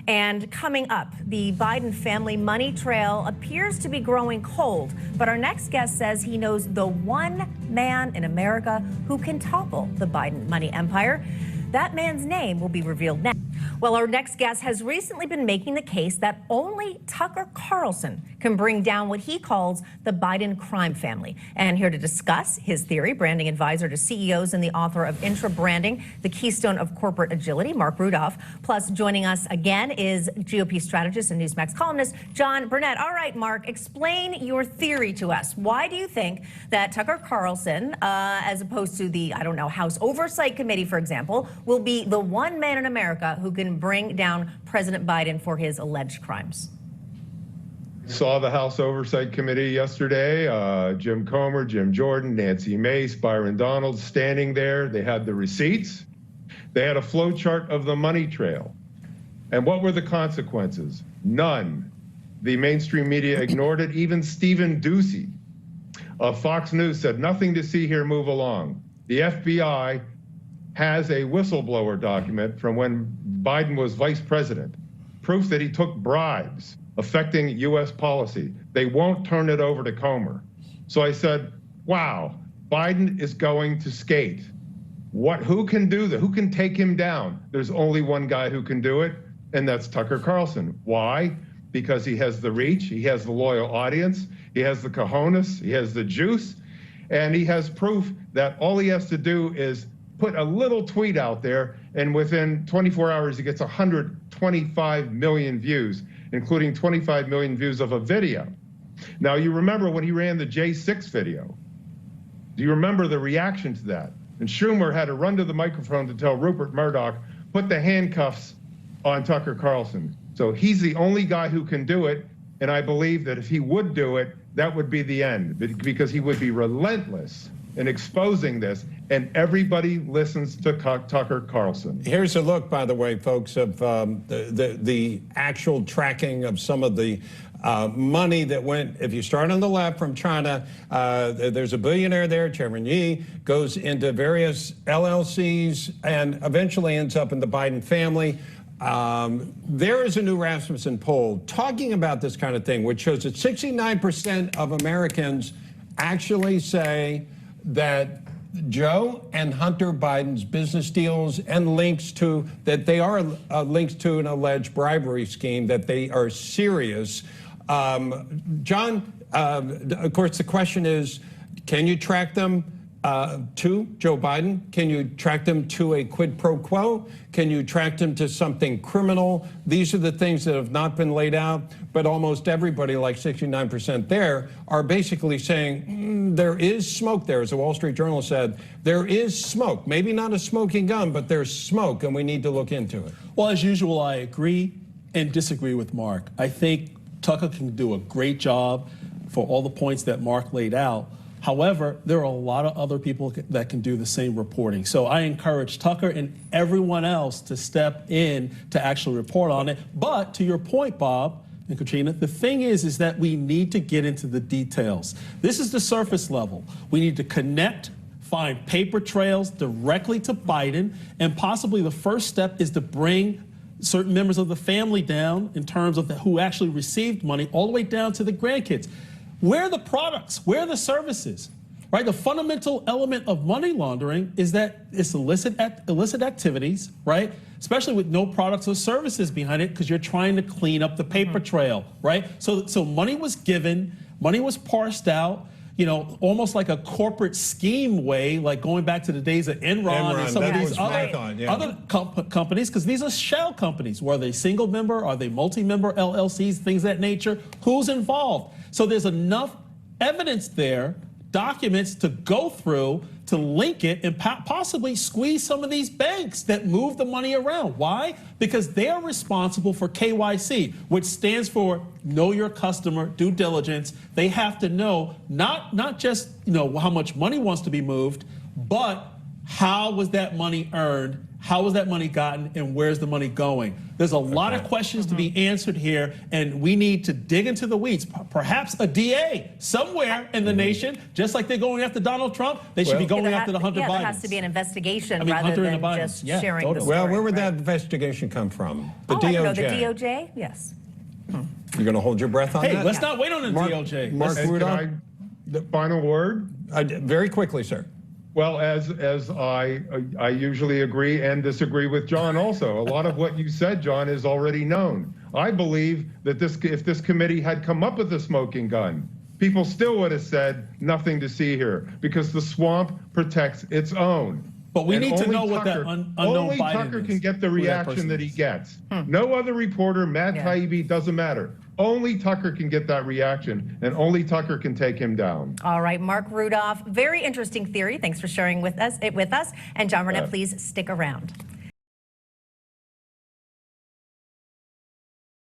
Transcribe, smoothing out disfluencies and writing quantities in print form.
And coming up, the Biden family money trail appears to be growing cold. But our next guest says he knows the one man in America who can topple the Biden money empire. That man's name will be revealed next. Well, our next guest has recently been making the case that only Tucker Carlson can bring down what he calls the Biden crime family. And here to discuss his theory, branding advisor to CEOs and the author of Intra-Branding, the Keystone of Corporate Agility, Marc Rudov. Plus, joining us again is GOP strategist and Newsmax columnist John Burnett. All right, Marc, explain your theory to us. Why do you think that Tucker Carlson, as opposed to the, I don't know, House Oversight Committee, for example, will be the one man in America who can bring down President Biden for his alleged crimes? Saw the House Oversight Committee yesterday. Jim Comer, Jim Jordan, Nancy Mace, Byron Donalds standing there. They had the receipts. They had a flow chart of the money trail. And what were the consequences? None. The mainstream media ignored it. Even Stephen Doocy of Fox News said, nothing to see here, move along. The FBI has a whistleblower document from when Biden was vice president, proof that he took bribes affecting U.S. policy. They won't turn it over to Comer. So I said, wow, Biden is going to skate. Who can do that? Who can take him down? There's only one guy who can do it, and that's Tucker Carlson. Why? Because he has the reach, he has the loyal audience, he has the cojones, he has the juice, and he has proof that all he has to do is put a little tweet out there, and within 24 hours, he gets 125 million views, including 25 million views of a video. Now, you remember when he ran the J6 video. Do you remember the reaction to that? And Schumer had to run to the microphone to tell Rupert Murdoch, put the handcuffs on Tucker Carlson. So he's the only guy who can do it, and I believe that if he would do it, that would be the end, because he would be relentless in exposing this, and everybody listens to Tucker Carlson. Here's a look, by the way, folks, of the actual tracking of some of the money that went, if you start on the left from China, there's a billionaire there, Chairman Yi, goes into various LLCs and eventually ends up in the Biden family. There is a new Rasmussen poll talking about this kind of thing, which shows that 69% of Americans actually say that Joe and Hunter Biden's business deals and links to, that they are links to an alleged bribery scheme, that they are serious. John, of course, the question is, can you track them to Joe Biden? Can you track them to a quid pro quo? Can you track them to something criminal? These are the things that have not been laid out, but almost everybody, like 69% there, are basically saying there is smoke there. As the Wall Street Journal said, there is smoke. Maybe not a smoking gun, but there's smoke, and we need to look into it. Well, as usual, I agree and disagree with Marc. I think Tucker can do a great job for all the points that Marc laid out. However, there are a lot of other people that can do the same reporting. So I encourage Tucker and everyone else to step in to actually report on it. But to your point, Bob and Katrina, the thing is that we need to get into the details. This is the surface level. We need to connect, find paper trails directly to Biden, and possibly the first step is to bring certain members of the family down in terms of who actually received money, all the way down to the grandkids. Where are the products? Where are the services? Right? The fundamental element of money laundering is that it's illicit activities, right? Especially with no products or services behind it, because you're trying to clean up the paper trail, right? So money was given, money was parsed out, you know, almost like a corporate scheme way, like going back to the days of Enron and some of these other companies, because these are shell companies. Were they single member? Are they multi-member LLCs, things of that nature? Who's involved? So there's enough evidence there, documents to go through to link it and possibly squeeze some of these banks that move the money around. Why? Because they're responsible for KYC, which stands for Know Your Customer Due Diligence. They have to know not just how much money wants to be moved, but how was that money earned? How was that money gotten, and where's the money going? There's a lot of questions to be answered here, and we need to dig into the weeds. Perhaps a DA somewhere in the nation, just like they're going after Donald Trump, they should be going after the Hunter Biden. There has to be an investigation Hunter rather and than the just Bidens. sharing Totally. the story. Well, where would right? that investigation come from? The I DOJ. don't know, the DOJ? Yes. You're going to hold your breath on that? Hey, let's not wait on the Mark- DOJ. Mark And Rudolph? can the final word? Very quickly, sir. Well, as I usually agree and disagree with John also. A lot of what you said, John, is already known. I believe that if this committee had come up with a smoking gun, people still would have said nothing to see here because the swamp protects its own. But we And need to only know what that Tucker- unknown Only Biden Tucker is, can get the who that reaction person that he is. gets. No other reporter, Matt Taibbi, doesn't matter. Only Tucker can get that reaction, and only Tucker can take him down. All right, Marc Rudolph, very interesting theory. Thanks for sharing with us. And John Burnett, please stick around.